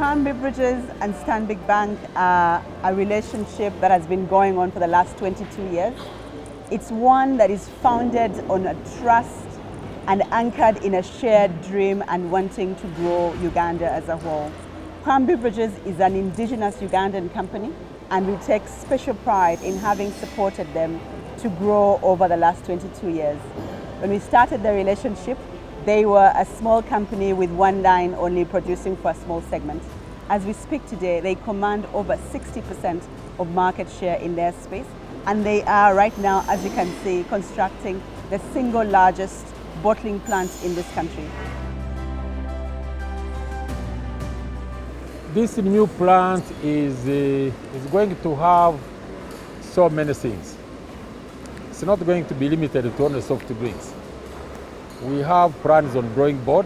Crown Beverages and Stanbic Bank are a relationship that has been going on for the last 22 years. It's one that is founded on a trust and anchored in a shared dream and wanting to grow Uganda as a whole. Crown Beverages is an indigenous Ugandan company, and we take special pride in having supported them to grow over the last 22 years. When we started the relationship, they were a small company with one line only producing for a small segment. As we speak today, they command over 60% of market share in their space, and they are right now, as you can see, constructing the single largest bottling plant in this country. This new plant is going to have so many things. It's not going to be limited to only soft drinks. We have plans on drawing board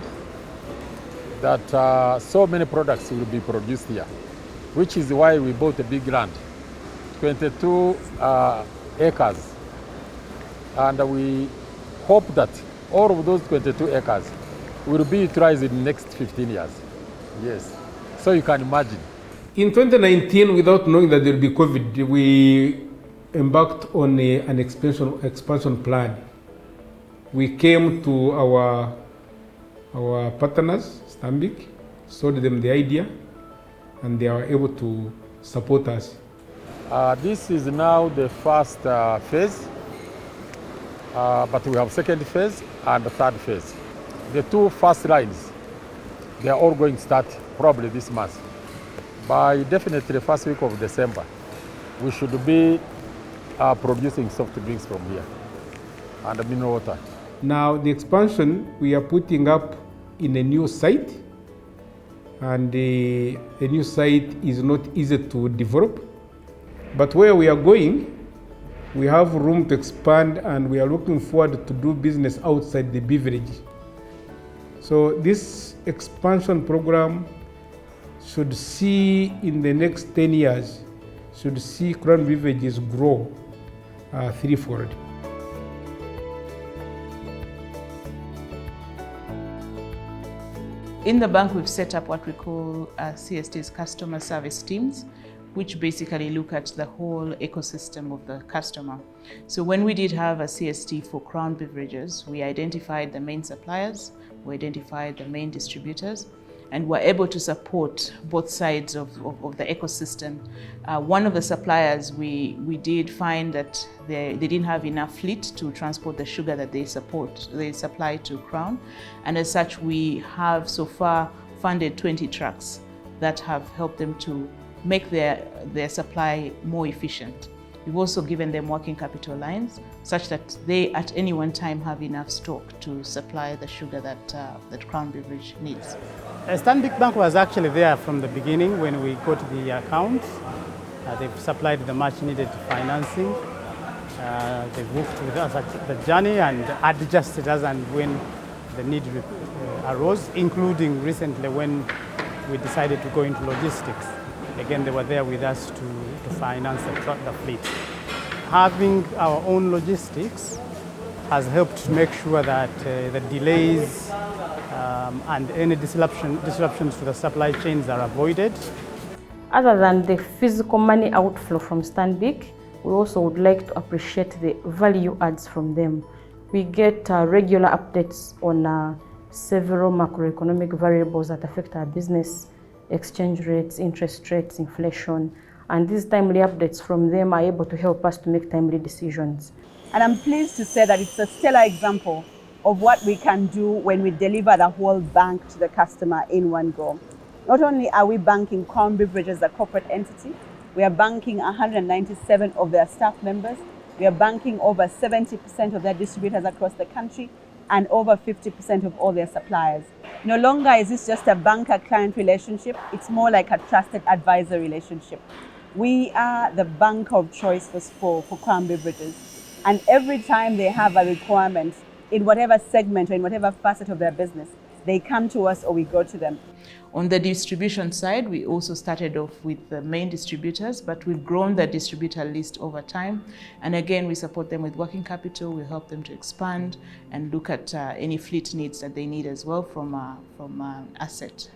that so many products will be produced here, which is why we bought a big land, 22 acres. And we hope that all of those 22 acres will be utilized in the next 15 years. Yes, so you can imagine. In 2019, without knowing that there will be COVID, we embarked on an expansion plan. We came to our partners, Stanbic, showed them the idea, and they are able to support us. This is now the first phase, but we have second phase and the third phase. The two first lines, they are all going to start probably this month. By definitely the first week of December, we should be producing soft drinks from here and mineral water. Now the expansion we are putting up in a new site, and the new site is not easy to develop, but where we are going, we have room to expand, and we are looking forward to do business outside the beverage. So this expansion program should see in the next 10 years, should see Crown Beverages grow threefold. In the bank, we've set up what we call CST's customer service teams, which basically look at the whole ecosystem of the customer. So when we did have a CST for Crown Beverages, we identified the main suppliers, we identified the main distributors, and were able to support both sides of the ecosystem. One of the suppliers, we did find that they didn't have enough fleet to transport the sugar that they supply to Crown. And as such, we have so far funded 20 trucks that have helped them to make their supply more efficient. We've also given them working capital lines such that they at any one time have enough stock to supply the sugar that Crown Beverage needs. Stanbic Bank was actually there from the beginning when we got the account. They've supplied the much needed financing. They've worked with us at the journey and adjusted us and when the need arose, including recently when we decided to go into logistics. Again, they were there with us to finance the fleet. Having our own logistics has helped to make sure that the delays and any disruptions to the supply chains are avoided. Other than the physical money outflow from Stanbic, we also would like to appreciate the value adds from them. We get regular updates on several macroeconomic variables that affect our business: exchange rates, interest rates, inflation, and these timely updates from them are able to help us to make timely decisions. And I'm pleased to say that it's a stellar example of what we can do when we deliver the whole bank to the customer in one go. Not only are we banking Crown Beverages as a corporate entity, we are banking 197 of their staff members, we are banking over 70% of their distributors across the country, and over 50% of all their suppliers. No longer is this just a banker-client relationship, it's more like a trusted advisor relationship. We are the bank of choice for Crown Beverages, and every time they have a requirement in whatever segment or in whatever facet of their business, they come to us or we go to them. On the distribution side, we also started off with the main distributors, but we've grown the distributor list over time. And again, we support them with working capital, we help them to expand and look at any fleet needs that they need as well from asset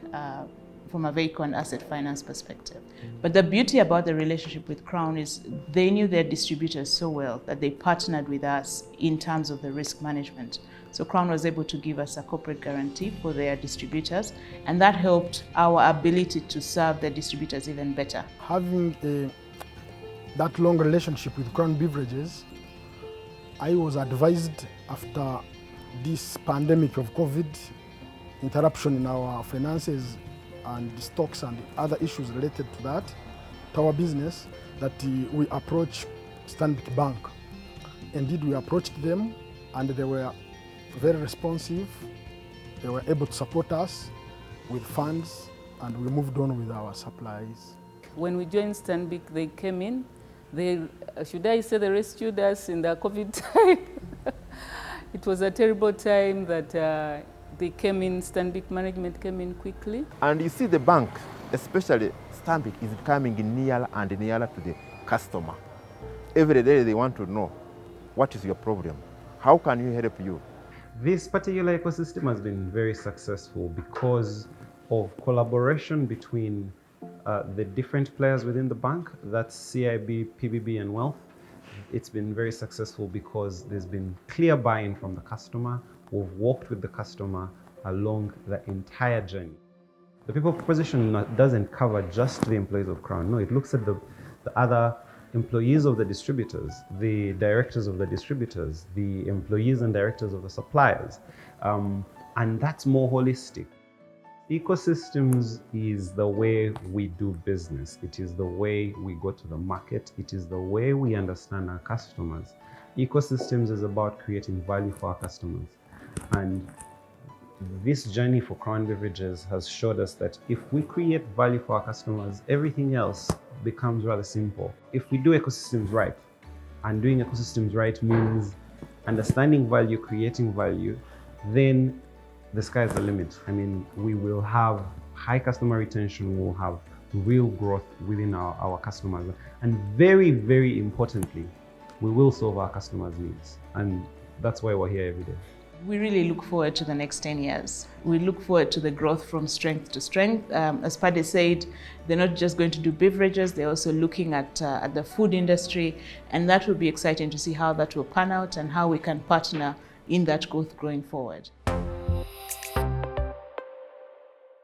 from a vehicle and asset finance perspective. But the beauty about the relationship with Crown is they knew their distributors so well that they partnered with us in terms of the risk management. So Crown was able to give us a corporate guarantee for their distributors, and that helped our ability to serve the distributors even better. Having that long relationship with Crown Beverages, I was advised after this pandemic of COVID, interruption in our finances and stocks and other issues related to that, to our business, that we approach Stanbic Bank. Indeed, we approached them and they were very responsive. They were able to support us with funds and we moved on with our supplies. When we joined Stanbic, they came in. They, should I say, they rescued us in the COVID time. It was a terrible time that they came in, Stanbic management came in quickly. And you see the bank, especially Stanbic, is becoming nearer and nearer to the customer. Every day they want to know, what is your problem? How can we help you? This particular ecosystem has been very successful because of collaboration between the different players within the bank, that's CIB, PBB and Wealth. It's been very successful because there's been clear buy-in from the customer. We've worked with the customer along the entire journey. The people proposition doesn't cover just the employees of Crown. No, it looks at the other employees of the distributors, the directors of the distributors, the employees and directors of the suppliers. And that's more holistic. Ecosystems is the way we do business. It is the way we go to the market. It is the way we understand our customers. Ecosystems is about creating value for our customers. And this journey for Crown Beverages has showed us that if we create value for our customers, everything else becomes rather simple. If we do ecosystems right, and doing ecosystems right means understanding value, creating value, then the sky's the limit. I mean, we will have high customer retention, we'll have real growth within our customers. And very, very importantly, we will solve our customers' needs. And that's why we're here every day. We really look forward to the next 10 years. We look forward to the growth from strength to strength. As Pade said, they're not just going to do beverages, they're also looking at the food industry, and that will be exciting to see how that will pan out and how we can partner in that growth going forward.